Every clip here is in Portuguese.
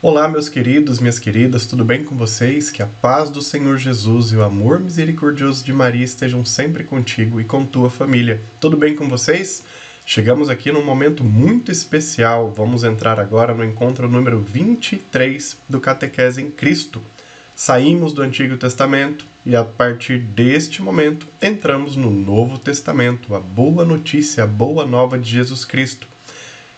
Olá, meus queridos, minhas queridas, tudo bem com vocês? Que a paz do Senhor Jesus e o amor misericordioso de Maria estejam sempre contigo e com tua família. Tudo bem com vocês? Chegamos aqui num momento muito especial. Vamos entrar agora no encontro número 23 do Catequese em Cristo. Saímos do Antigo Testamento e a partir deste momento entramos no Novo Testamento, a boa notícia, a boa nova de Jesus Cristo.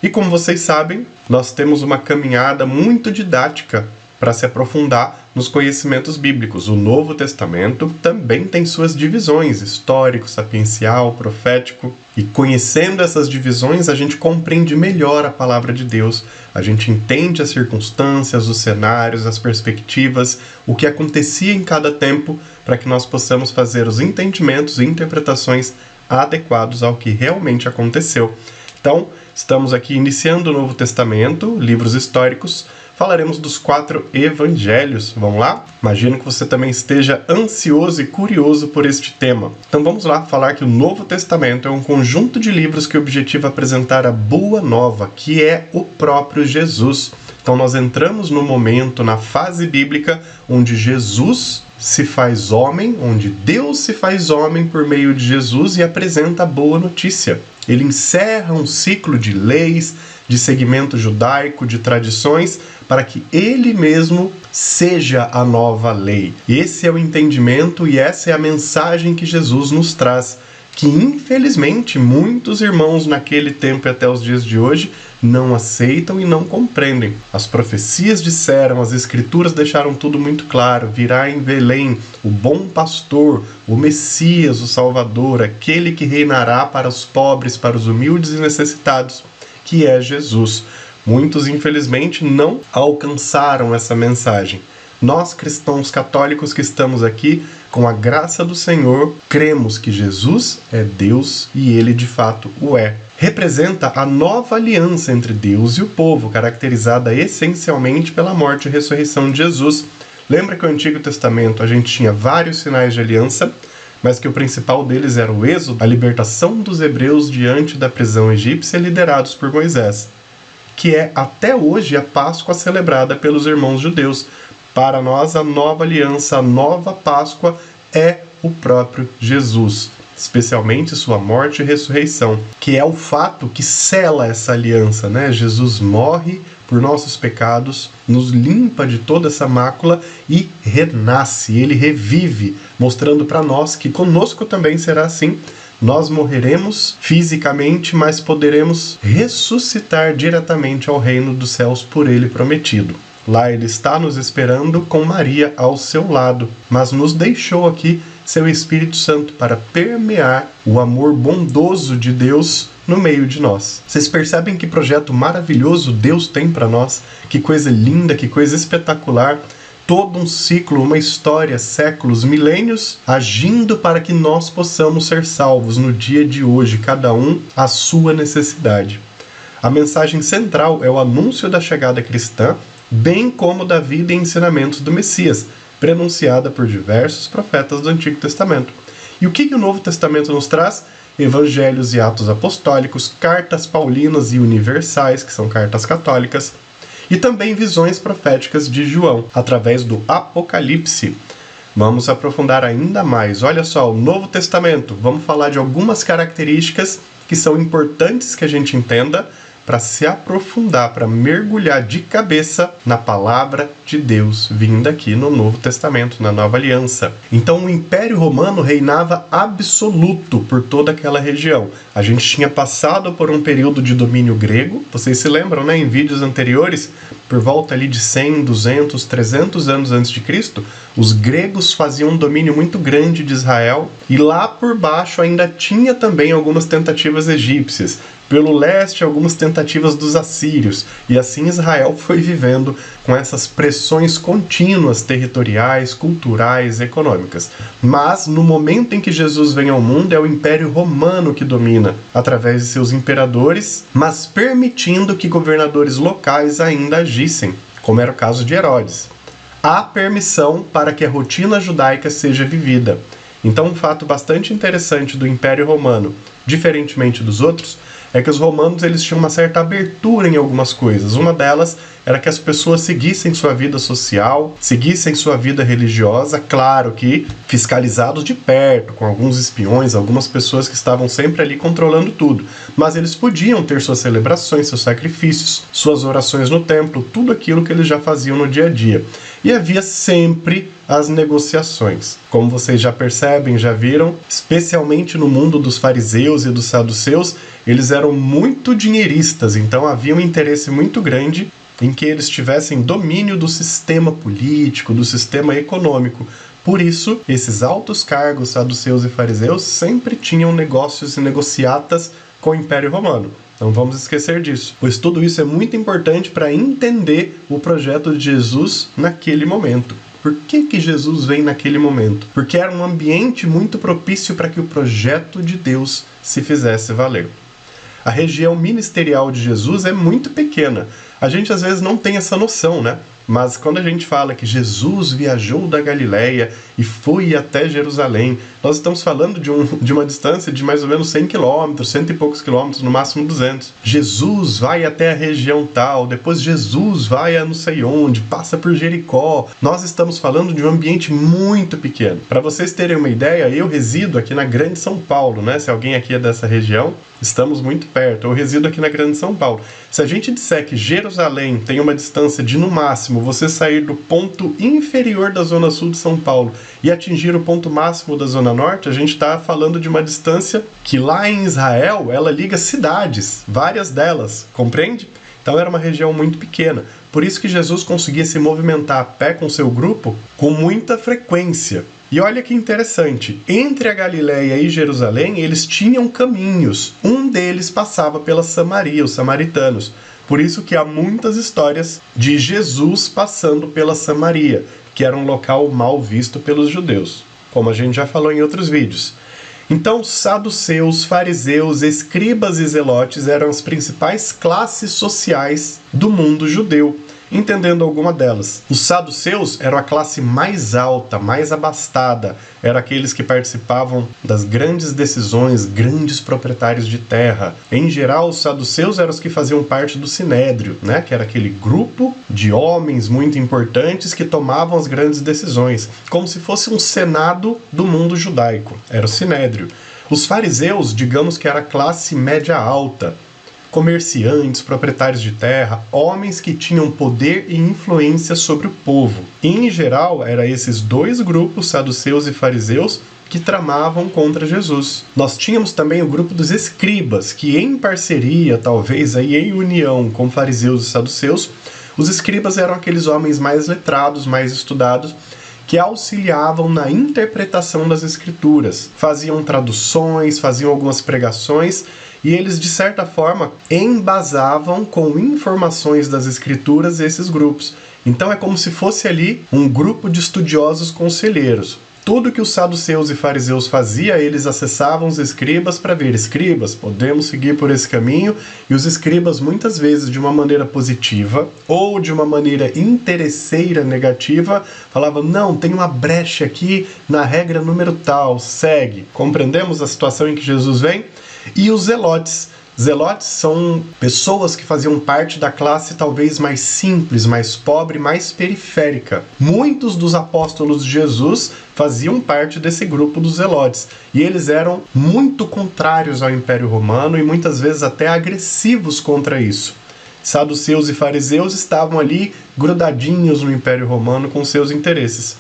E como vocês sabem, nós temos uma caminhada muito didática para se aprofundar nos conhecimentos bíblicos. O Novo Testamento também tem suas divisões, histórico, sapiencial, profético. E conhecendo essas divisões, a gente compreende melhor a palavra de Deus. A gente entende as circunstâncias, os cenários, as perspectivas, o que acontecia em cada tempo, para que nós possamos fazer os entendimentos e interpretações adequados ao que realmente aconteceu. Então, estamos aqui iniciando o Novo Testamento, livros históricos. Falaremos dos 4 evangelhos. Vamos lá? Imagino que você também esteja ansioso e curioso por este tema. Então vamos lá falar que o Novo Testamento é um conjunto de livros que objetiva apresentar a boa nova, que é o próprio Jesus. Então nós entramos no momento, na fase bíblica, onde Jesus se faz homem, onde Deus se faz homem por meio de Jesus e apresenta a boa notícia. Ele encerra um ciclo de leis, de segmento judaico, de tradições, para que ele mesmo seja a nova lei. Esse é o entendimento e essa é a mensagem que Jesus nos traz, que infelizmente muitos irmãos naquele tempo e até os dias de hoje não aceitam e não compreendem. As profecias disseram, as escrituras deixaram tudo muito claro: virá em Belém o bom pastor, o Messias, o Salvador, aquele que reinará para os pobres, para os humildes e necessitados, que é Jesus. Muitos, infelizmente, não alcançaram essa mensagem. Nós, cristãos católicos que estamos aqui, com a graça do Senhor, cremos que Jesus é Deus e Ele de fato o é. Representa a nova aliança entre Deus e o povo, caracterizada essencialmente pela morte e ressurreição de Jesus. Lembra que no Antigo Testamento a gente tinha vários sinais de aliança, mas que o principal deles era o êxodo, a libertação dos hebreus diante da prisão egípcia liderados por Moisés, que é até hoje a Páscoa celebrada pelos irmãos judeus. Para nós, a nova aliança, a nova Páscoa é o próprio Jesus, especialmente sua morte e ressurreição, que é o fato que sela essa aliança, né? Jesus morre por nossos pecados, nos limpa de toda essa mácula e renasce, ele revive, mostrando para nós que conosco também será assim. Nós morreremos fisicamente, mas poderemos ressuscitar diretamente ao reino dos céus por ele prometido. Lá ele está nos esperando com Maria ao seu lado, mas nos deixou aqui seu Espírito Santo para permear o amor bondoso de Deus no meio de nós. Vocês percebem que projeto maravilhoso Deus tem para nós? Que coisa linda, que coisa espetacular. Todo um ciclo, uma história, séculos, milênios, agindo para que nós possamos ser salvos no dia de hoje, cada um à sua necessidade. A mensagem central é o anúncio da chegada cristã, bem como da vida e ensinamentos do Messias, prenunciada por diversos profetas do Antigo Testamento. E o que o Novo Testamento nos traz? Evangelhos e atos apostólicos, cartas paulinas e universais, que são cartas católicas, e também visões proféticas de João, através do Apocalipse. Vamos aprofundar ainda mais. Olha só, o Novo Testamento. Vamos falar de algumas características que são importantes que a gente entenda para se aprofundar, para mergulhar de cabeça na palavra de Deus, vinda aqui no Novo Testamento, na Nova Aliança. Então o Império Romano reinava absoluto por toda aquela região. A gente tinha passado por um período de domínio grego, vocês se lembram, né, em vídeos anteriores, por volta ali de 100, 200, 300 anos antes de Cristo, os gregos faziam um domínio muito grande de Israel, e lá por baixo ainda tinha também algumas tentativas egípcias. Pelo leste, algumas tentativas dos assírios, e assim Israel foi vivendo com essas pressões contínuas territoriais, culturais, econômicas. Mas, no momento em que Jesus vem ao mundo, é o Império Romano que domina, através de seus imperadores, mas permitindo que governadores locais ainda agissem, como era o caso de Herodes. Há permissão para que a rotina judaica seja vivida. Então, um fato bastante interessante do Império Romano diferentemente dos outros, é que os romanos eles tinham uma certa abertura em algumas coisas. Uma delas era que as pessoas seguissem sua vida social, seguissem sua vida religiosa, claro que fiscalizados de perto, com alguns espiões, algumas pessoas que estavam sempre ali controlando tudo. Mas eles podiam ter suas celebrações, seus sacrifícios, suas orações no templo, tudo aquilo que eles já faziam no dia a dia. E havia sempre as negociações. Como vocês já percebem, já viram, especialmente no mundo dos fariseus e dos saduceus, eles eram muito dinheiristas, então havia um interesse muito grande em que eles tivessem domínio do sistema político, do sistema econômico. Por isso, esses altos cargos saduceus e fariseus sempre tinham negócios e negociatas com o Império Romano. Não vamos esquecer disso, pois tudo isso é muito importante para entender o projeto de Jesus naquele momento. Por que Jesus vem naquele momento? Porque era um ambiente muito propício para que o projeto de Deus se fizesse valer. A região ministerial de Jesus é muito pequena. A gente às vezes não tem essa noção, né? Mas quando a gente fala que Jesus viajou da Galileia e foi até Jerusalém, nós estamos falando de uma distância de mais ou menos 100 quilômetros, cento e poucos quilômetros, no máximo 200. Jesus vai até a região tal, depois Jesus vai a não sei onde, passa por Jericó. Nós estamos falando de um ambiente muito pequeno. Para vocês terem uma ideia, eu resido aqui na Grande São Paulo, né? Se alguém aqui é dessa região, estamos muito perto. Eu resido aqui na Grande São Paulo. Se a gente disser que Jerusalém tem uma distância de, no máximo, você sair do ponto inferior da Zona Sul de São Paulo e atingir o ponto máximo da Zona Norte, a gente está falando de uma distância que lá em Israel, ela liga cidades, várias delas, compreende? Então era uma região muito pequena. Por isso que Jesus conseguia se movimentar a pé com seu grupo com muita frequência. E olha que interessante, entre a Galileia e Jerusalém, eles tinham caminhos. Um deles passava pela Samaria, os samaritanos. Por isso que há muitas histórias de Jesus passando pela Samaria, que era um local mal visto pelos judeus, como a gente já falou em outros vídeos. Então, saduceus, fariseus, escribas e zelotes eram as principais classes sociais do mundo judeu. Entendendo alguma delas. Os saduceus eram a classe mais alta, mais abastada, eram aqueles que participavam das grandes decisões, grandes proprietários de terra. Em geral, os saduceus eram os que faziam parte do Sinédrio, né? Que era aquele grupo de homens muito importantes que tomavam as grandes decisões, como se fosse um senado do mundo judaico, era o Sinédrio. Os fariseus, digamos que era a classe média alta, comerciantes, proprietários de terra, homens que tinham poder e influência sobre o povo. E, em geral, eram esses dois grupos, saduceus e fariseus, que tramavam contra Jesus. Nós tínhamos também o grupo dos escribas, que em parceria, talvez aí em união com fariseus e saduceus, os escribas eram aqueles homens mais letrados, mais estudados, que auxiliavam na interpretação das escrituras, faziam traduções, faziam algumas pregações, e eles, de certa forma, embasavam com informações das escrituras esses grupos. Então é como se fosse ali um grupo de estudiosos conselheiros. Tudo que os saduceus e fariseus faziam, eles acessavam os escribas para ver, escribas, podemos seguir por esse caminho, e os escribas muitas vezes de uma maneira positiva ou de uma maneira interesseira negativa, falavam, não, tem uma brecha aqui na regra número tal, segue. Compreendemos a situação em que Jesus vem? E os zelotes. Zelotes são pessoas que faziam parte da classe talvez mais simples, mais pobre, mais periférica. Muitos dos apóstolos de Jesus faziam parte desse grupo dos zelotes. E eles eram muito contrários ao Império Romano e muitas vezes até agressivos contra isso. Saduceus e fariseus estavam ali grudadinhos no Império Romano com seus interesses.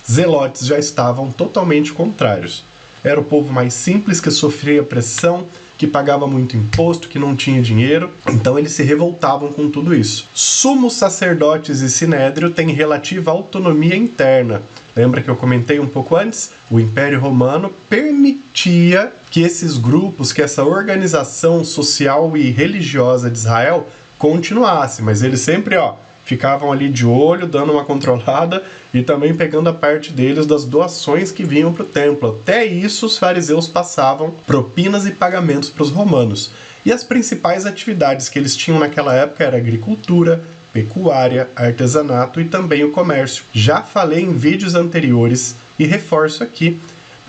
Zelotes já estavam totalmente contrários. Era o povo mais simples, que sofria pressão, que pagava muito imposto, que não tinha dinheiro. Então eles se revoltavam com tudo isso. Sumos sacerdotes e sinédrio têm relativa autonomia interna. Lembra que eu comentei um pouco antes? O Império Romano permitia que esses grupos, que essa organização social e religiosa de Israel continuasse, mas eles sempre, ficavam ali de olho, dando uma controlada e também pegando a parte deles das doações que vinham para o templo. Até isso os fariseus passavam propinas e pagamentos para os romanos. E as principais atividades que eles tinham naquela época era agricultura, pecuária, artesanato e também o comércio. Já falei em vídeos anteriores e reforço aqui,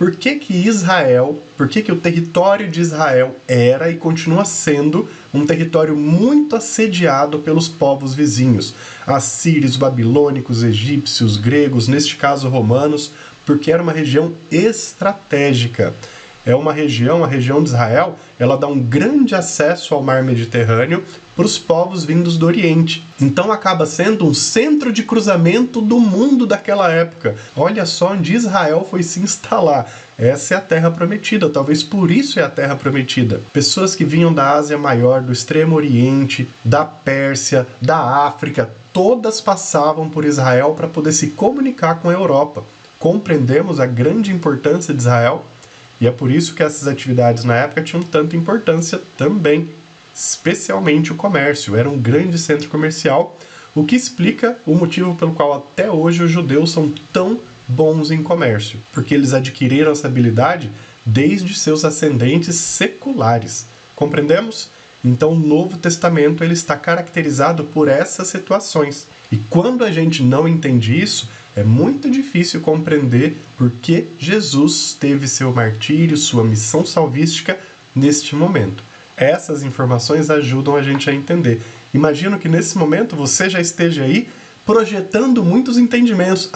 por que que o território de Israel era e continua sendo um território muito assediado pelos povos vizinhos, assírios, babilônicos, egípcios, gregos, neste caso romanos, porque era uma região estratégica. É uma região, a região de Israel, ela dá um grande acesso ao mar Mediterrâneo para os povos vindos do Oriente. Então acaba sendo um centro de cruzamento do mundo daquela época. Olha só onde Israel foi se instalar. Essa é a Terra Prometida, talvez por isso é a Terra Prometida. Pessoas que vinham da Ásia Maior, do Extremo Oriente, da Pérsia, da África, todas passavam por Israel para poder se comunicar com a Europa. Compreendemos a grande importância de Israel? E é por isso que essas atividades na época tinham tanta importância também, especialmente o comércio. Era um grande centro comercial, o que explica o motivo pelo qual até hoje os judeus são tão bons em comércio, porque eles adquiriram essa habilidade desde seus ascendentes seculares. Compreendemos? Então o Novo Testamento ele está caracterizado por essas situações. E quando a gente não entende isso, é muito difícil compreender por que Jesus teve seu martírio, sua missão salvística neste momento. Essas informações ajudam a gente a entender. Imagino que nesse momento você já esteja aí projetando muitos entendimentos.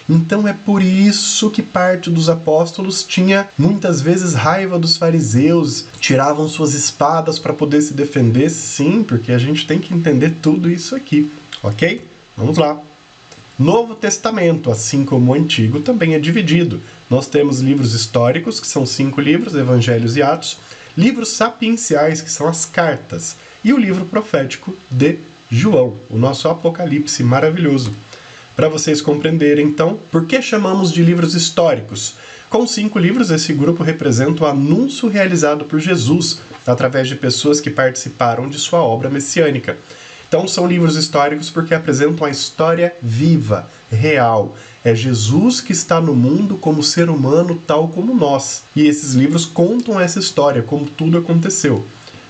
Então é por isso que parte dos apóstolos tinha muitas vezes raiva dos fariseus, tiravam suas espadas para poder se defender. Sim, porque a gente tem que entender tudo isso aqui, ok? Vamos lá. Novo Testamento, assim como o Antigo, também é dividido. Nós temos livros históricos, que são 5 livros, Evangelhos e Atos, livros sapienciais, que são as cartas, e o livro profético de João, o nosso Apocalipse maravilhoso. Para vocês compreenderem, então, por que chamamos de livros históricos? Com 5 livros, esse grupo representa o anúncio realizado por Jesus, através de pessoas que participaram de sua obra messiânica. Então são livros históricos porque apresentam a história viva, real. É Jesus que está no mundo como ser humano, tal como nós. E esses livros contam essa história, como tudo aconteceu.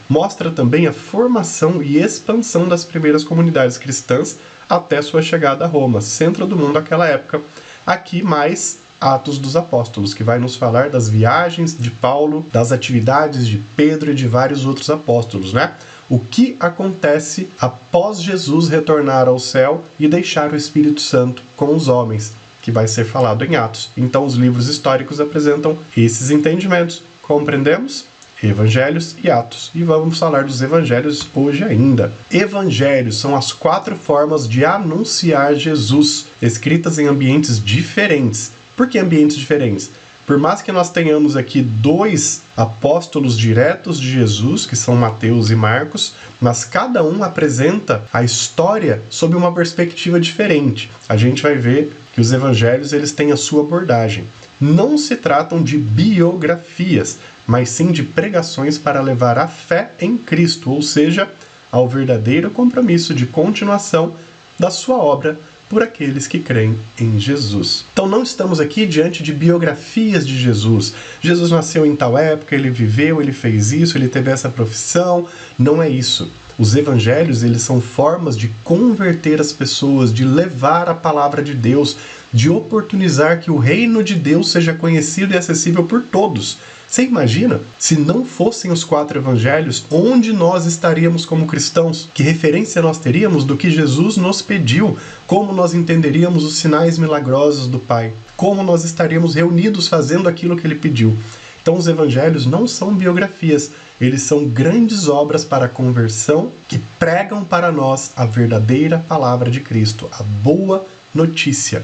Mostra também a formação e expansão das primeiras comunidades cristãs até sua chegada a Roma, centro do mundo naquela época. Aqui mais Atos dos Apóstolos, que vai nos falar das viagens de Paulo, das atividades de Pedro e de vários outros apóstolos, né? O que acontece após Jesus retornar ao céu e deixar o Espírito Santo com os homens, que vai ser falado em Atos. Então os livros históricos apresentam esses entendimentos. Compreendemos? Evangelhos e Atos. E vamos falar dos evangelhos hoje ainda. Evangelhos são as 4 formas de anunciar Jesus, escritas em ambientes diferentes. Por que ambientes diferentes? Por mais que nós tenhamos aqui 2 apóstolos diretos de Jesus, que são Mateus e Marcos, mas cada um apresenta a história sob uma perspectiva diferente. A gente vai ver que os evangelhos eles têm a sua abordagem. Não se tratam de biografias, mas sim de pregações para levar a fé em Cristo, ou seja, ao verdadeiro compromisso de continuação da sua obra por aqueles que creem em Jesus. Então não estamos aqui diante de biografias de Jesus. Jesus nasceu em tal época, ele viveu, ele fez isso, ele teve essa profissão. Não é isso. Os evangelhos, eles são formas de converter as pessoas, de levar a palavra de Deus, de oportunizar que o reino de Deus seja conhecido e acessível por todos. Você imagina? Se não fossem os 4 evangelhos, onde nós estaríamos como cristãos? Que referência nós teríamos do que Jesus nos pediu? Como nós entenderíamos os sinais milagrosos do Pai? Como nós estaríamos reunidos fazendo aquilo que ele pediu? Então os evangelhos não são biografias, eles são grandes obras para a conversão que pregam para nós a verdadeira palavra de Cristo, a boa notícia.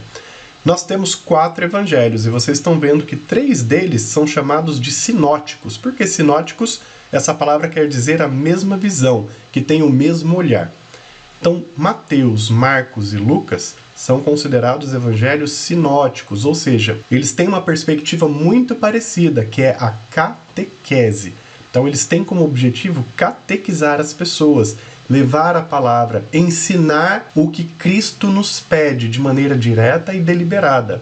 Nós temos 4 evangelhos e vocês estão vendo que 3 deles são chamados de sinóticos. Por que sinóticos? Essa palavra quer dizer a mesma visão, que tem o mesmo olhar. Então, Mateus, Marcos e Lucas são considerados evangelhos sinóticos, ou seja, eles têm uma perspectiva muito parecida, que é a catequese. Então, eles têm como objetivo catequizar as pessoas, levar a palavra, ensinar o que Cristo nos pede de maneira direta e deliberada.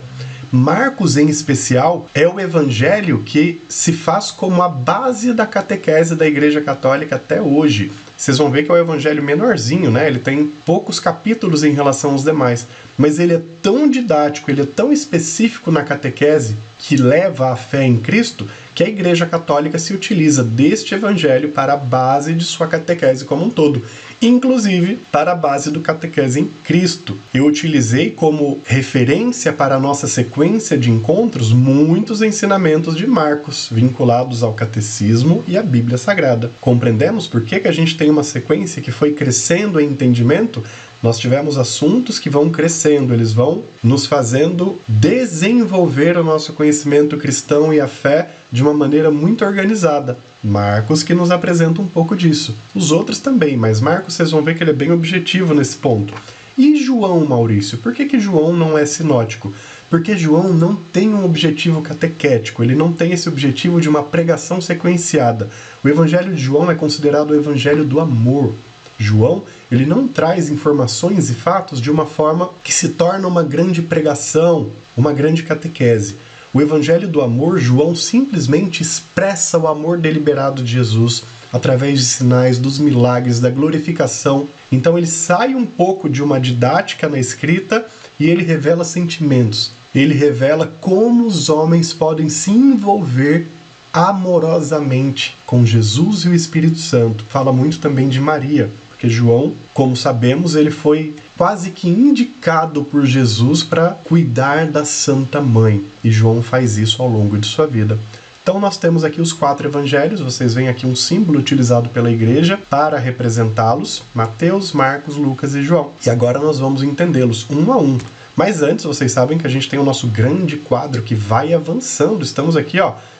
Marcos, em especial, é o evangelho que se faz como a base da catequese da Igreja Católica até hoje. Vocês vão ver que é o evangelho menorzinho, né? Ele tem poucos capítulos em relação aos demais, mas ele é tão didático, ele é tão específico na catequese que leva à fé em Cristo, que a Igreja Católica se utiliza deste evangelho para a base de sua catequese como um todo, inclusive para a base do catequese em Cristo. Eu utilizei como referência para a nossa sequência de encontros muitos ensinamentos de Marcos, vinculados ao catecismo e à Bíblia Sagrada. Compreendemos por que a gente tem uma sequência que foi crescendo em entendimento? Nós tivemos assuntos que vão crescendo, eles vão nos fazendo desenvolver o nosso conhecimento cristão e a fé de uma maneira muito organizada. Marcos que nos apresenta um pouco disso. Os outros também, mas Marcos vocês vão ver que ele é bem objetivo nesse ponto. E João, Maurício? Por que João não é sinótico? Porque João não tem um objetivo catequético, ele não tem esse objetivo de uma pregação sequenciada. O evangelho de João é considerado o evangelho do amor. João, ele não traz informações e fatos de uma forma que se torna uma grande pregação, uma grande catequese. O evangelho do amor, João simplesmente expressa o amor deliberado de Jesus através de sinais, dos milagres, da glorificação. Então ele sai um pouco de uma didática na escrita e ele revela sentimentos. Ele revela como os homens podem se envolver amorosamente com Jesus e o Espírito Santo. Fala muito também de Maria, porque João, como sabemos, ele foi quase que indicado por Jesus para cuidar da Santa Mãe. E João faz isso ao longo de sua vida. Então nós temos aqui os 4 evangelhos, vocês veem aqui um símbolo utilizado pela igreja para representá-los, Mateus, Marcos, Lucas e João. E agora nós vamos entendê-los um a um. Mas antes, vocês sabem que a gente tem o nosso grande quadro que vai avançando. Estamos aqui,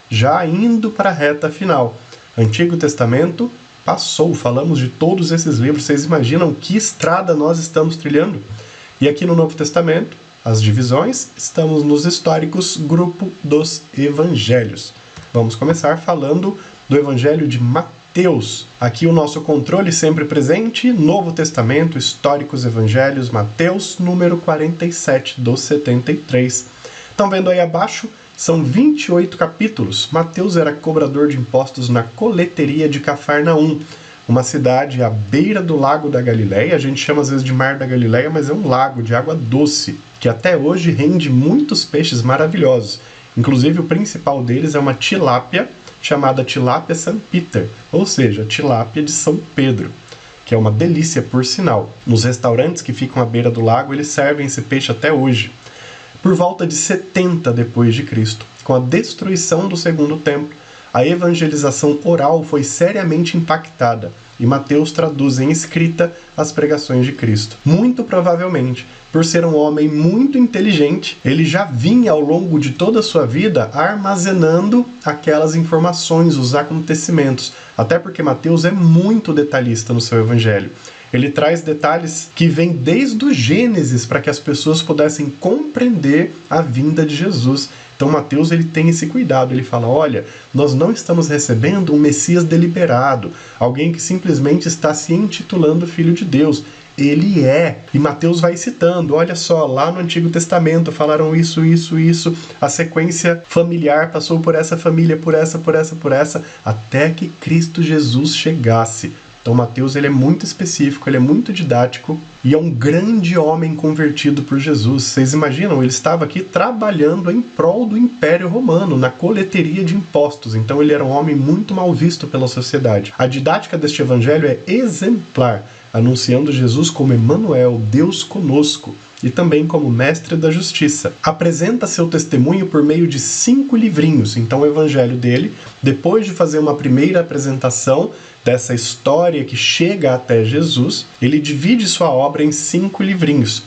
já indo para a reta final. Antigo Testamento passou, falamos de todos esses livros. Vocês imaginam que estrada nós estamos trilhando? E aqui no Novo Testamento, as divisões, estamos nos históricos, grupo dos evangelhos. Vamos começar falando do evangelho de Mateus. Aqui o nosso controle sempre presente, Novo Testamento, históricos evangelhos, Mateus, número 47 dos 73. Estão vendo aí abaixo? São 28 capítulos. Mateus era cobrador de impostos na coleteria de Cafarnaum, uma cidade à beira do lago da Galileia. A gente chama às vezes de Mar da Galileia, mas é um lago de água doce, que até hoje rende muitos peixes maravilhosos. Inclusive o principal deles é uma tilápia, chamada tilápia St. Peter, ou seja, tilápia de São Pedro, que é uma delícia por sinal. Nos restaurantes que ficam à beira do lago, eles servem esse peixe até hoje. Por volta de 70 depois de Cristo, com a destruição do Segundo Templo, a evangelização oral foi seriamente impactada e Mateus traduz em escrita as pregações de Cristo. Muito provavelmente, por ser um homem muito inteligente, ele já vinha ao longo de toda a sua vida armazenando aquelas informações, os acontecimentos, até porque Mateus é muito detalhista no seu evangelho. Ele traz detalhes que vêm desde o Gênesis para que as pessoas pudessem compreender a vinda de Jesus. Então Mateus ele tem esse cuidado, ele fala, olha, nós não estamos recebendo um Messias deliberado, alguém que simplesmente está se intitulando Filho de Deus. Ele é. E Mateus vai citando, olha só, lá no Antigo Testamento falaram isso, a sequência familiar passou por essa família, por essa, até que Cristo Jesus chegasse. Então Mateus ele é muito específico, ele é muito didático e é um grande homem convertido por Jesus. Vocês imaginam? Ele estava aqui trabalhando em prol do Império Romano, na coleteria de impostos. Então ele era um homem muito mal visto pela sociedade. A didática deste evangelho é exemplar, anunciando Jesus como Emmanuel, Deus conosco, e também como mestre da justiça. Apresenta seu testemunho por meio de 5 livrinhos. Então o evangelho dele, depois de fazer uma primeira apresentação dessa história que chega até Jesus, ele divide sua obra em 5 livrinhos.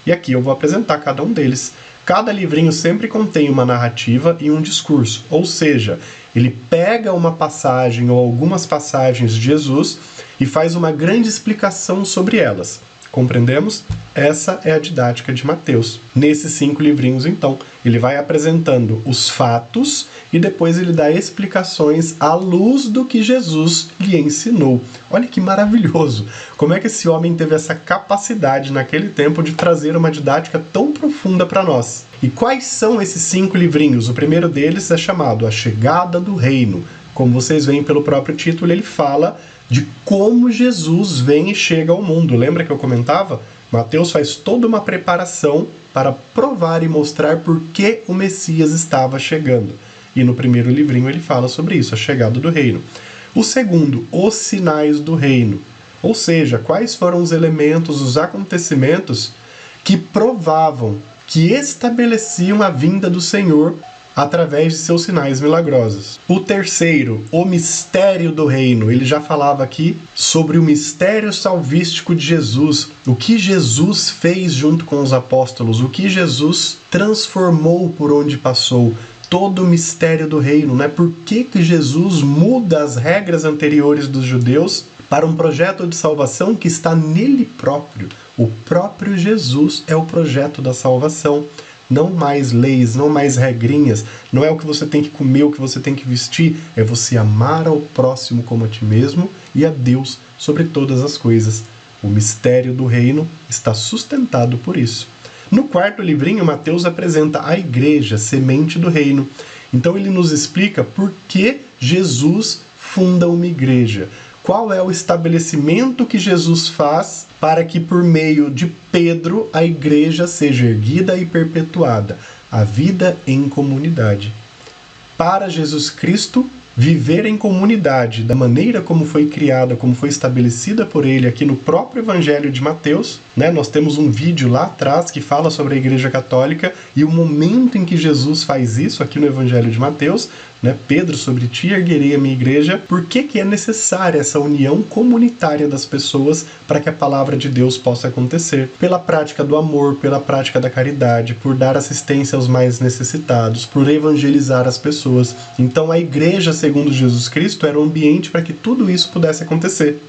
E aqui eu vou apresentar cada um deles. Cada livrinho sempre contém uma narrativa e um discurso, ou seja, ele pega uma passagem ou algumas passagens de Jesus e faz uma grande explicação sobre elas. Compreendemos? Essa é a didática de Mateus. Nesses 5 livrinhos, então, ele vai apresentando os fatos e depois ele dá explicações à luz do que Jesus lhe ensinou. Olha que maravilhoso! Como é que esse homem teve essa capacidade naquele tempo de trazer uma didática tão profunda para nós? E quais são esses 5 livrinhos? O primeiro deles é chamado A Chegada do Reino. Como vocês veem pelo próprio título, ele fala de como Jesus vem e chega ao mundo. Lembra que eu comentava? Mateus faz toda uma preparação para provar e mostrar por que o Messias estava chegando. E no primeiro livrinho ele fala sobre isso, a chegada do reino. O segundo, os sinais do reino. Ou seja, quais foram os elementos, os acontecimentos que provavam, que estabeleciam a vinda do Senhor através de seus sinais milagrosos. O terceiro, o mistério do reino. Ele já falava aqui sobre o mistério salvístico de Jesus, o que Jesus fez junto com os apóstolos, o que Jesus transformou por onde passou, todo o mistério do reino, né? Por que Jesus muda as regras anteriores dos judeus para um projeto de salvação que está nele próprio. O próprio Jesus é o projeto da salvação. Não mais leis, não mais regrinhas, não é o que você tem que comer, o que você tem que vestir, é você amar ao próximo como a ti mesmo e a Deus sobre todas as coisas. O mistério do reino está sustentado por isso. No quarto livrinho, Mateus apresenta a igreja, semente do reino. Então ele nos explica por que Jesus funda uma igreja. Qual é o estabelecimento que Jesus faz para que por meio de Pedro a igreja seja erguida e perpetuada? A vida em comunidade. Para Jesus Cristo, viver em comunidade, da maneira como foi criada, como foi estabelecida por ele aqui no próprio Evangelho de Mateus, né? Nós temos um vídeo lá atrás que fala sobre a Igreja Católica e o momento em que Jesus faz isso aqui no Evangelho de Mateus, né? Pedro, sobre ti erguerei a minha igreja. Por que é necessária essa união comunitária das pessoas para que a palavra de Deus possa acontecer? Pela prática do amor, pela prática da caridade, por dar assistência aos mais necessitados, por evangelizar as pessoas. Então a igreja, segundo Jesus Cristo, era um ambiente para que tudo isso pudesse acontecer.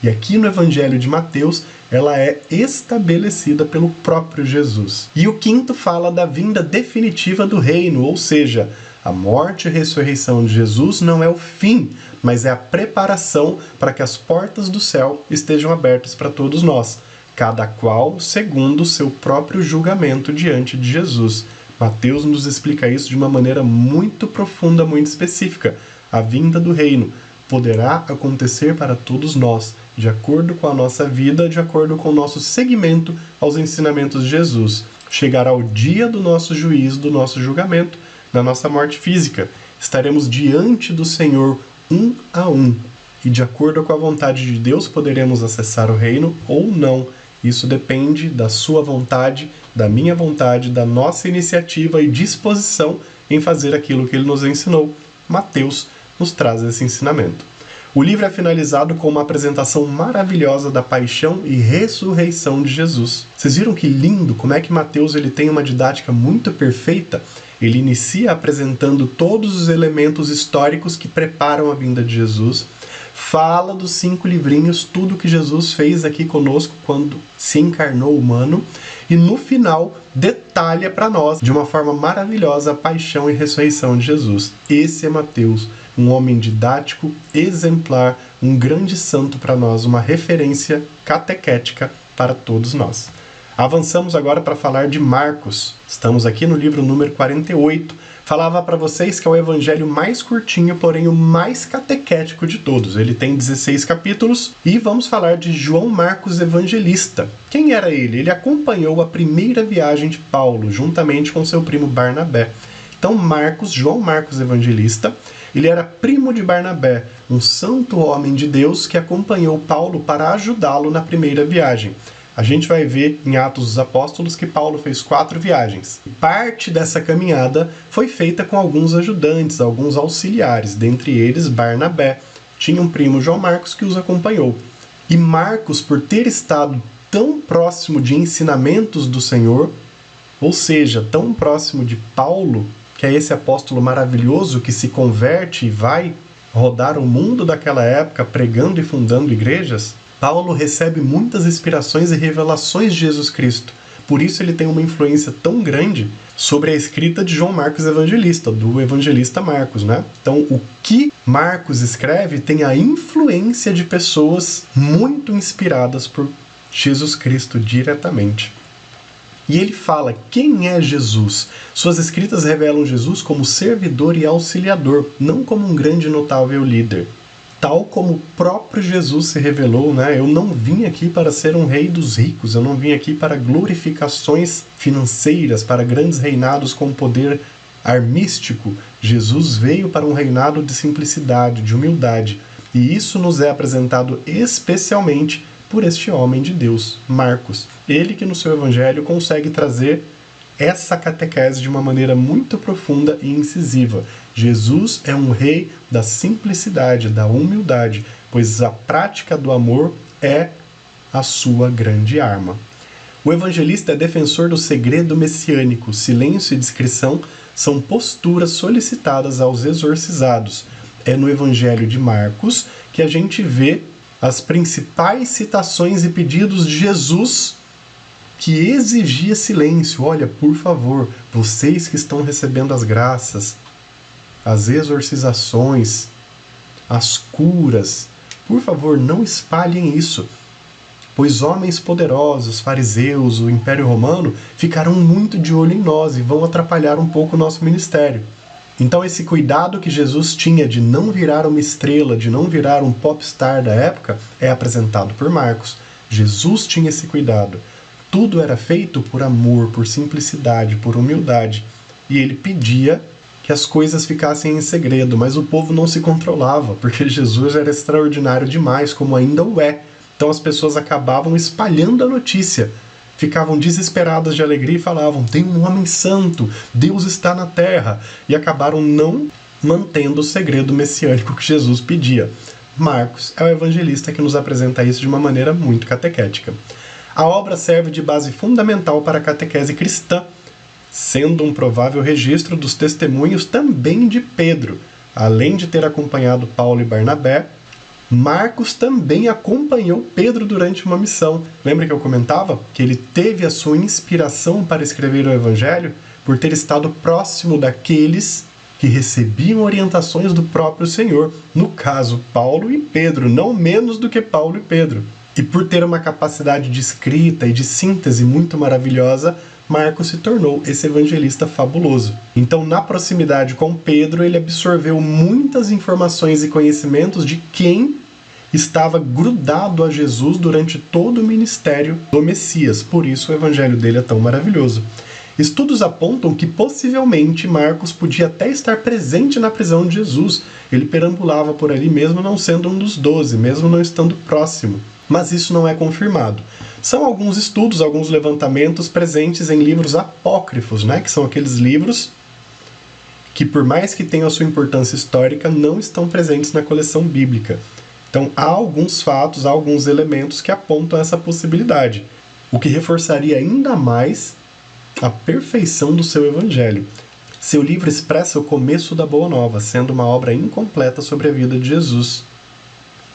E aqui no Evangelho de Mateus, ela é estabelecida pelo próprio Jesus. E o quinto fala da vinda definitiva do reino, ou seja, a morte e ressurreição de Jesus não é o fim, mas é a preparação para que as portas do céu estejam abertas para todos nós, cada qual segundo o seu próprio julgamento diante de Jesus. Mateus nos explica isso de uma maneira muito profunda, muito específica. A vinda do reino poderá acontecer para todos nós, de acordo com a nossa vida, de acordo com o nosso seguimento aos ensinamentos de Jesus. Chegará o dia do nosso juízo, do nosso julgamento, da nossa morte física. Estaremos diante do Senhor um a um. E de acordo com a vontade de Deus, poderemos acessar o reino ou não. Isso depende da sua vontade, da minha vontade, da nossa iniciativa e disposição em fazer aquilo que ele nos ensinou. Mateus nos traz esse ensinamento. O livro é finalizado com uma apresentação maravilhosa da paixão e ressurreição de Jesus. Vocês viram que lindo como é que Mateus ele tem uma didática muito perfeita? Ele inicia apresentando todos os elementos históricos que preparam a vinda de Jesus, fala dos 5 livrinhos, tudo que Jesus fez aqui conosco quando se encarnou humano, e no final detalha para nós, de uma forma maravilhosa, a paixão e ressurreição de Jesus. Esse é Mateus, um homem didático, exemplar, um grande santo para nós, uma referência catequética para todos nós. Avançamos agora para falar de Marcos. Estamos aqui no livro número 48. Falava para vocês que é o evangelho mais curtinho, porém o mais catequético de todos. Ele tem 16 capítulos e vamos falar de João Marcos Evangelista. Quem era ele? Ele acompanhou a primeira viagem de Paulo, juntamente com seu primo Barnabé. Então João Marcos Evangelista, ele era primo de Barnabé, um santo homem de Deus que acompanhou Paulo para ajudá-lo na primeira viagem. A gente vai ver em Atos dos Apóstolos que Paulo fez 4 viagens. Parte dessa caminhada foi feita com alguns ajudantes, alguns auxiliares, dentre eles Barnabé. Tinha um primo, João Marcos, que os acompanhou. E Marcos, por ter estado tão próximo de ensinamentos do Senhor, ou seja, tão próximo de Paulo, que é esse apóstolo maravilhoso que se converte e vai rodar o mundo daquela época pregando e fundando igrejas, Paulo recebe muitas inspirações e revelações de Jesus Cristo. Por isso ele tem uma influência tão grande sobre a escrita de João Marcos Evangelista, do evangelista Marcos, né? Então, o que Marcos escreve tem a influência de pessoas muito inspiradas por Jesus Cristo diretamente. E ele fala quem é Jesus. Suas escritas revelam Jesus como servidor e auxiliador, não como um grande e notável líder. Tal como o próprio Jesus se revelou, né? Eu não vim aqui para ser um rei dos ricos, eu não vim aqui para glorificações financeiras, para grandes reinados com poder armístico. Jesus veio para um reinado de simplicidade, de humildade. E isso nos é apresentado especialmente por este homem de Deus, Marcos. Ele que no seu evangelho consegue trazer essa catequese de uma maneira muito profunda e incisiva. Jesus é um rei da simplicidade, da humildade, pois a prática do amor é a sua grande arma. O evangelista é defensor do segredo messiânico. Silêncio e discrição são posturas solicitadas aos exorcizados. É no evangelho de Marcos que a gente vê as principais citações e pedidos de Jesus que exigia silêncio. Olha, por favor, vocês que estão recebendo as graças, as exorcizações, as curas, por favor, não espalhem isso, pois homens poderosos, fariseus, o Império Romano, ficarão muito de olho em nós e vão atrapalhar um pouco o nosso ministério. Então esse cuidado que Jesus tinha de não virar uma estrela, de não virar um popstar da época, é apresentado por Marcos. Jesus tinha esse cuidado. Tudo era feito por amor, por simplicidade, por humildade. E ele pedia que as coisas ficassem em segredo, mas o povo não se controlava, porque Jesus era extraordinário demais, como ainda o é. Então as pessoas acabavam espalhando a notícia, ficavam desesperadas de alegria e falavam: tem um homem santo, Deus está na terra, e acabaram não mantendo o segredo messiânico que Jesus pedia. Marcos é o evangelista que nos apresenta isso de uma maneira muito catequética. A obra serve de base fundamental para a catequese cristã, sendo um provável registro dos testemunhos também de Pedro. Além de ter acompanhado Paulo e Barnabé, Marcos também acompanhou Pedro durante uma missão. Lembra que eu comentava que ele teve a sua inspiração para escrever o Evangelho por ter estado próximo daqueles que recebiam orientações do próprio Senhor. No caso, Paulo e Pedro, não menos do que Paulo e Pedro. E por ter uma capacidade de escrita e de síntese muito maravilhosa, Marcos se tornou esse evangelista fabuloso. Então, na proximidade com Pedro, ele absorveu muitas informações e conhecimentos de quem estava grudado a Jesus durante todo o ministério do Messias. Por isso o evangelho dele é tão maravilhoso. Estudos apontam que possivelmente Marcos podia até estar presente na prisão de Jesus. Ele perambulava por ali mesmo não sendo um dos 12, mesmo não estando próximo. Mas isso não é confirmado. São alguns estudos, alguns levantamentos presentes em livros apócrifos, né? Que são aqueles livros que, por mais que tenham a sua importância histórica, não estão presentes na coleção bíblica. Então há alguns fatos, há alguns elementos que apontam essa possibilidade, o que reforçaria ainda mais a perfeição do seu evangelho. Seu livro expressa o começo da Boa Nova, sendo uma obra incompleta sobre a vida de Jesus.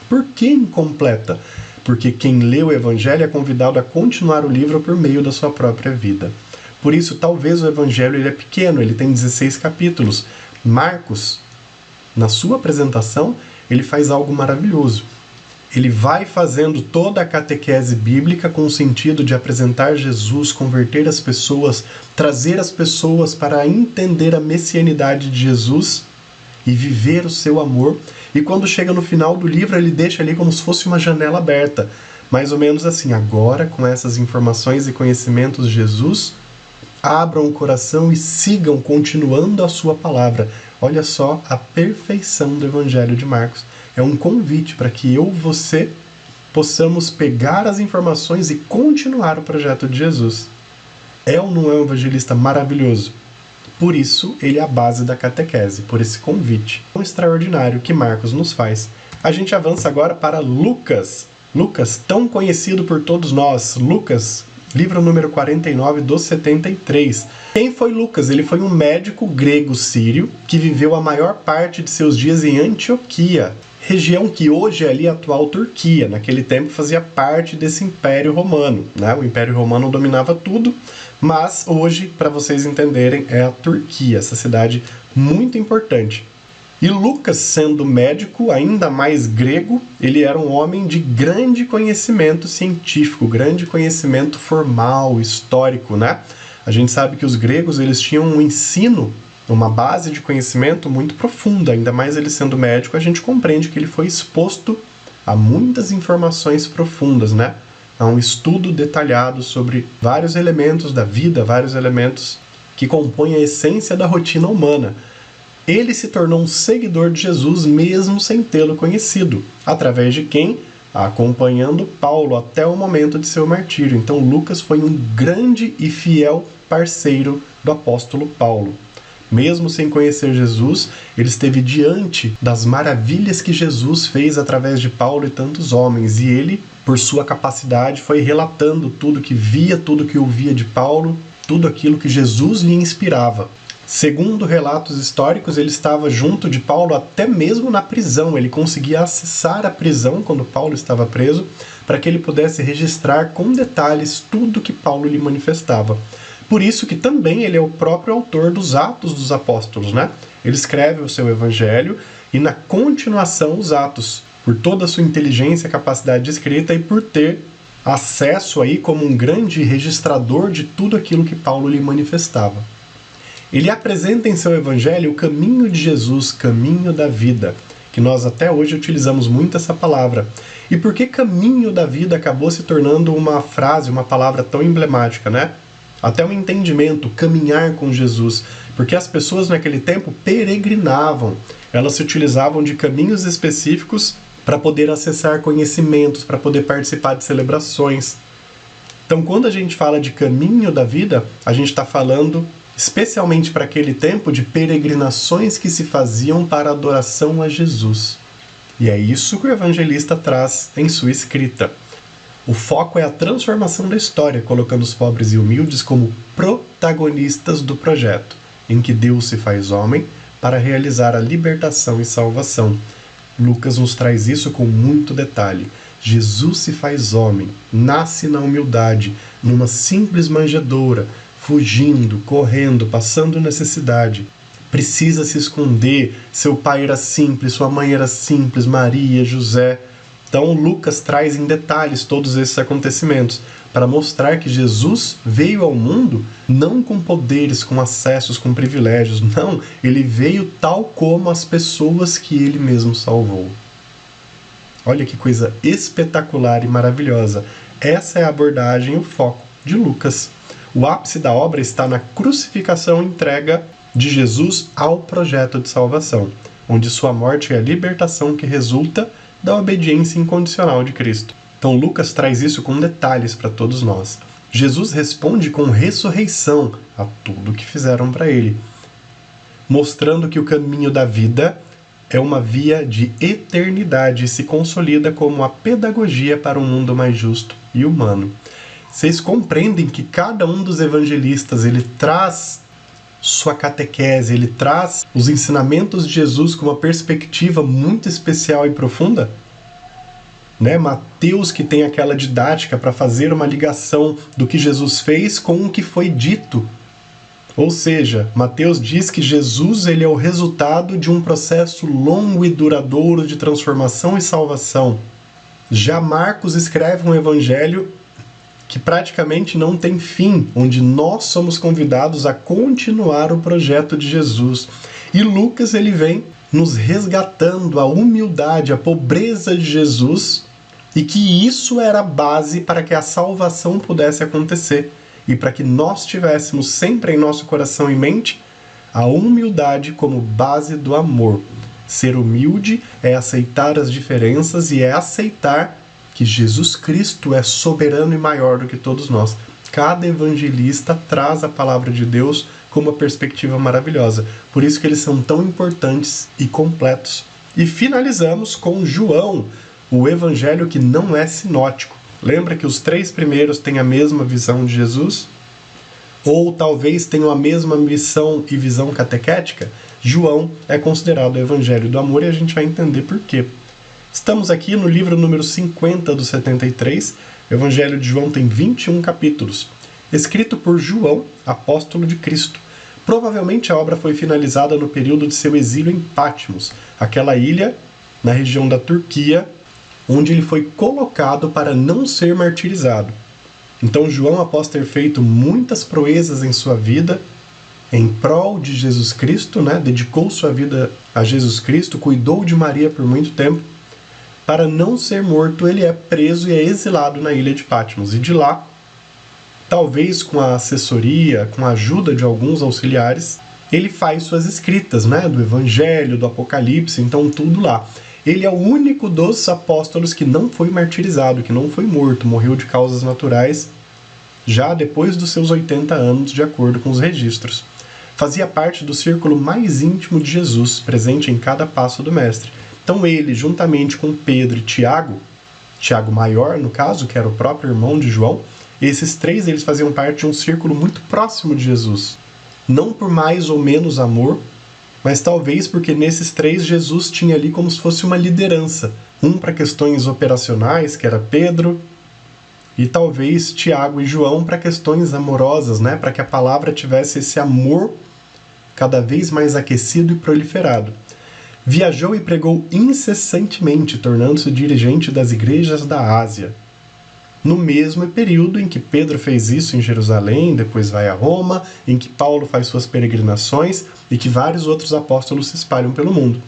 Por que incompleta? Porque quem lê o Evangelho é convidado a continuar o livro por meio da sua própria vida. Por isso, talvez o Evangelho ele é pequeno, ele tem 16 capítulos. Marcos, na sua apresentação, ele faz algo maravilhoso. Ele vai fazendo toda a catequese bíblica com o sentido de apresentar Jesus, converter as pessoas, trazer as pessoas para entender a messianidade de Jesus e viver o seu amor. E quando chega no final do livro, ele deixa ali como se fosse uma janela aberta. Mais ou menos assim: agora, com essas informações e conhecimentos de Jesus, abram o coração e sigam continuando a sua palavra. Olha só a perfeição do Evangelho de Marcos. É um convite para que eu e você possamos pegar as informações e continuar o projeto de Jesus. É ou não é um evangelista maravilhoso? Por isso, ele é a base da catequese, por esse convite tão extraordinário que Marcos nos faz. A gente avança agora para Lucas. Lucas, tão conhecido por todos nós. Lucas, livro número 49 dos 73. Quem foi Lucas? Ele foi um médico grego sírio que viveu a maior parte de seus dias em Antioquia, região que hoje é ali a atual Turquia. Naquele tempo fazia parte desse Império Romano, né? O Império Romano dominava tudo, mas hoje, para vocês entenderem, é a Turquia, essa cidade muito importante. E Lucas, sendo médico, ainda mais grego, ele era um homem de grande conhecimento científico, grande conhecimento formal, histórico, né? A gente sabe que os gregos eles tinham um ensino uma base de conhecimento muito profunda, ainda mais ele sendo médico, a gente compreende que ele foi exposto a muitas informações profundas, né? A um estudo detalhado sobre vários elementos da vida, vários elementos que compõem a essência da rotina humana. Ele se tornou um seguidor de Jesus mesmo sem tê-lo conhecido, através de quem? Acompanhando Paulo até o momento de seu martírio. Então Lucas foi um grande e fiel parceiro do apóstolo Paulo. Mesmo sem conhecer Jesus, ele esteve diante das maravilhas que Jesus fez através de Paulo e tantos homens, e ele, por sua capacidade, foi relatando tudo que via, tudo que ouvia de Paulo, tudo aquilo que Jesus lhe inspirava. Segundo relatos históricos, ele estava junto de Paulo até mesmo na prisão. Ele conseguia acessar a prisão quando Paulo estava preso, para que ele pudesse registrar com detalhes tudo que Paulo lhe manifestava. Por isso que também ele é o próprio autor dos Atos dos Apóstolos, né? Ele escreve o seu evangelho e na continuação os Atos, por toda a sua inteligência, capacidade de escrita e por ter acesso aí como um grande registrador de tudo aquilo que Paulo lhe manifestava. Ele apresenta em seu evangelho o caminho de Jesus, caminho da vida, que nós até hoje utilizamos muito essa palavra. E por que caminho da vida acabou se tornando uma frase, uma palavra tão emblemática, né? Até um entendimento, caminhar com Jesus, porque as pessoas naquele tempo peregrinavam, elas se utilizavam de caminhos específicos para poder acessar conhecimentos, para poder participar de celebrações. Então, quando a gente fala de caminho da vida, a gente está falando especialmente para aquele tempo de peregrinações que se faziam para adoração a Jesus. E é isso que o evangelista traz em sua escrita. O foco é a transformação da história, colocando os pobres e humildes como protagonistas do projeto, em que Deus se faz homem para realizar a libertação e salvação. Lucas nos traz isso com muito detalhe. Jesus se faz homem, nasce na humildade, numa simples manjedoura, fugindo, correndo, passando necessidade. Precisa se esconder, seu pai era simples, sua mãe era simples, Maria, José. Então Lucas traz em detalhes todos esses acontecimentos para mostrar que Jesus veio ao mundo não com poderes, com acessos, com privilégios, não, ele veio tal como as pessoas que ele mesmo salvou. Olha que coisa espetacular e maravilhosa. Essa é a abordagem e o foco de Lucas. O ápice da obra está na crucificação e entrega de Jesus ao projeto de salvação, onde sua morte é a libertação que resulta da obediência incondicional de Cristo. Então Lucas traz isso com detalhes para todos nós. Jesus responde com ressurreição a tudo que fizeram para ele, mostrando que o caminho da vida é uma via de eternidade e se consolida como a pedagogia para um mundo mais justo e humano. Vocês compreendem que cada um dos evangelistas ele traz sua catequese, ele traz os ensinamentos de Jesus com uma perspectiva muito especial e profunda? Né? Mateus, que tem aquela didática para fazer uma ligação do que Jesus fez com o que foi dito. Ou seja, Mateus diz que Jesus ele é o resultado de um processo longo e duradouro de transformação e salvação. Já Marcos escreve um evangelho que praticamente não tem fim, onde nós somos convidados a continuar o projeto de Jesus. E Lucas ele vem nos resgatando a humildade, a pobreza de Jesus, e que isso era a base para que a salvação pudesse acontecer, e para que nós tivéssemos sempre em nosso coração e mente a humildade como base do amor. Ser humilde é aceitar as diferenças e é aceitar que Jesus Cristo é soberano e maior do que todos nós. Cada evangelista traz a palavra de Deus com uma perspectiva maravilhosa. Por isso que eles são tão importantes e completos. E finalizamos com João, o evangelho que não é sinótico. Lembra que os 3 primeiros têm a mesma visão de Jesus? Ou talvez tenham a mesma missão e visão catequética? João é considerado o evangelho do amor e a gente vai entender por quê. Estamos aqui no livro número 50 do 73. O Evangelho de João tem 21 capítulos. Escrito por João, apóstolo de Cristo. Provavelmente a obra foi finalizada no período de seu exílio em Patmos, aquela ilha na região da Turquia, onde ele foi colocado para não ser martirizado. Então João, após ter feito muitas proezas em sua vida, em prol de Jesus Cristo, né? Dedicou sua vida a Jesus Cristo, cuidou de Maria por muito tempo. Para não ser morto, ele é preso e é exilado na ilha de Patmos. E de lá, talvez com a assessoria, com a ajuda de alguns auxiliares, ele faz suas escritas, né? Do Evangelho, do Apocalipse, então tudo lá. Ele é o único dos apóstolos que não foi martirizado, que não foi morto, morreu de causas naturais, já depois dos seus 80 anos, de acordo com os registros. Fazia parte do círculo mais íntimo de Jesus, presente em cada passo do Mestre. Então ele, juntamente com Pedro e Tiago maior, no caso, que era o próprio irmão de João, esses três eles faziam parte de um círculo muito próximo de Jesus. Não por mais ou menos amor, mas talvez porque nesses três Jesus tinha ali como se fosse uma liderança. Um para questões operacionais, que era Pedro, e talvez Tiago e João para questões amorosas, né? Para que a palavra tivesse esse amor cada vez mais aquecido e proliferado. Viajou e pregou incessantemente, tornando-se dirigente das igrejas da Ásia. No mesmo período em que Pedro fez isso em Jerusalém, depois vai a Roma, em que Paulo faz suas peregrinações e que vários outros apóstolos se espalham pelo mundo.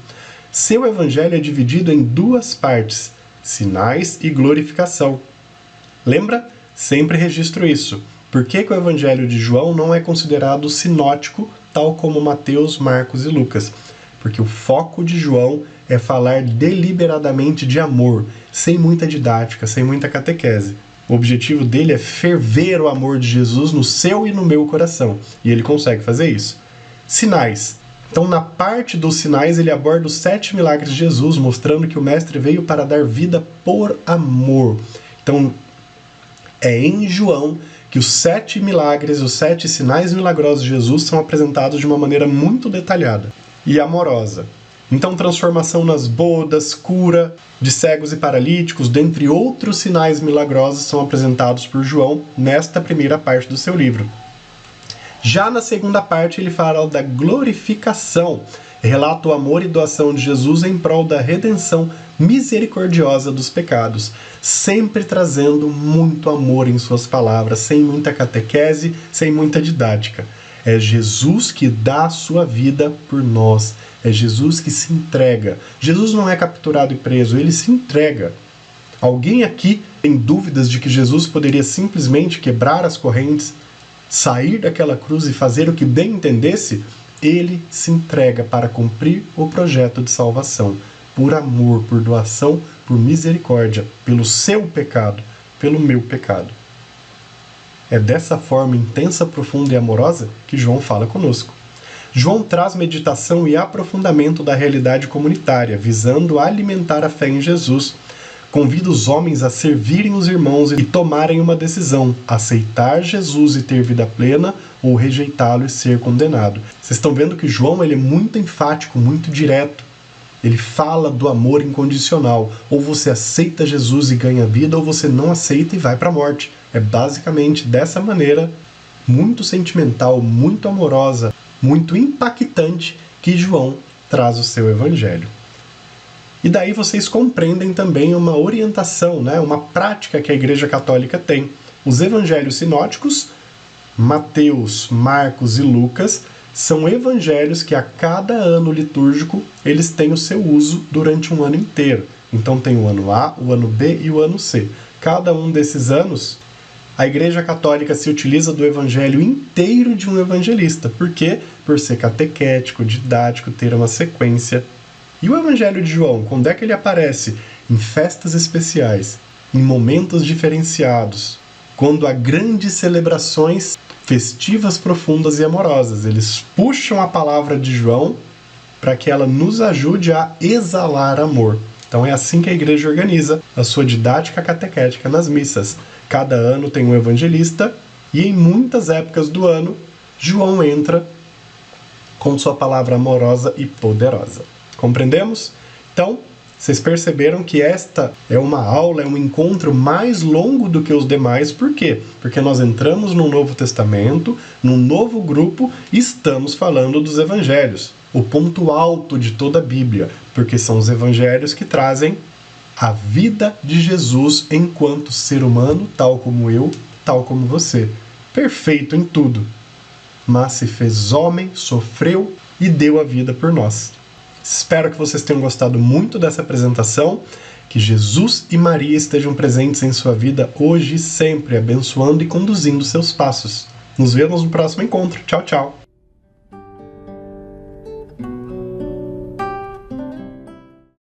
Seu evangelho é dividido em duas partes, sinais e glorificação. Lembra? Sempre registro isso. Por que o evangelho de João não é considerado sinótico, tal como Mateus, Marcos e Lucas? Porque o foco de João é falar deliberadamente de amor, sem muita didática, sem muita catequese. O objetivo dele é ferver o amor de Jesus no seu e no meu coração. E ele consegue fazer isso. Sinais. Então, na parte dos sinais, ele aborda os 7 milagres de Jesus, mostrando que o Mestre veio para dar vida por amor. Então, é em João que os 7 milagres, os 7 sinais milagrosos de Jesus são apresentados de uma maneira muito detalhada e amorosa. Então, transformação nas bodas, cura de cegos e paralíticos, dentre outros sinais milagrosos, são apresentados por João nesta primeira parte do seu livro. Já na segunda parte, ele fala da glorificação, relata o amor e doação de Jesus em prol da redenção misericordiosa dos pecados, sempre trazendo muito amor em suas palavras, sem muita catequese, sem muita didática. É Jesus que dá a sua vida por nós. É Jesus que se entrega. Jesus não é capturado e preso, ele se entrega. Alguém aqui tem dúvidas de que Jesus poderia simplesmente quebrar as correntes, sair daquela cruz e fazer o que bem entendesse? Ele se entrega para cumprir o projeto de salvação, por amor, por doação, por misericórdia, pelo seu pecado, pelo meu pecado. É dessa forma intensa, profunda e amorosa que João fala conosco. João traz meditação e aprofundamento da realidade comunitária, visando alimentar a fé em Jesus. Convida os homens a servirem os irmãos e tomarem uma decisão, aceitar Jesus e ter vida plena ou rejeitá-lo e ser condenado. Vocês estão vendo que João ele é muito enfático, muito direto. Ele fala do amor incondicional. Ou você aceita Jesus e ganha vida, ou você não aceita e vai para a morte. É basicamente dessa maneira, muito sentimental, muito amorosa, muito impactante, que João traz o seu evangelho. E daí vocês compreendem também uma orientação, né, uma prática que a Igreja Católica tem. Os evangelhos sinóticos, Mateus, Marcos e Lucas, são evangelhos que a cada ano litúrgico eles têm o seu uso durante um ano inteiro. Então tem o ano A, o ano B e o ano C. Cada um desses anos, a Igreja Católica se utiliza do evangelho inteiro de um evangelista. Por quê? Por ser catequético, didático, ter uma sequência. E o evangelho de João, quando é que ele aparece? Em festas especiais, em momentos diferenciados, quando há grandes celebrações festivas, profundas e amorosas. Eles puxam a palavra de João para que ela nos ajude a exalar amor. Então é assim que a igreja organiza a sua didática catequética nas missas. Cada ano tem um evangelista e em muitas épocas do ano, João entra com sua palavra amorosa e poderosa. Compreendemos? Então, vocês perceberam que esta é uma aula, é um encontro mais longo do que os demais. Por quê? Porque nós entramos no Novo Testamento, num novo grupo, e estamos falando dos evangelhos. O ponto alto de toda a Bíblia, porque são os evangelhos que trazem a vida de Jesus enquanto ser humano, tal como eu, tal como você. Perfeito em tudo. mas se fez homem, sofreu e deu a vida por nós. Espero que vocês tenham gostado muito dessa apresentação, que Jesus e Maria estejam presentes em sua vida hoje e sempre, abençoando e conduzindo seus passos. Nos vemos no próximo encontro. Tchau, tchau!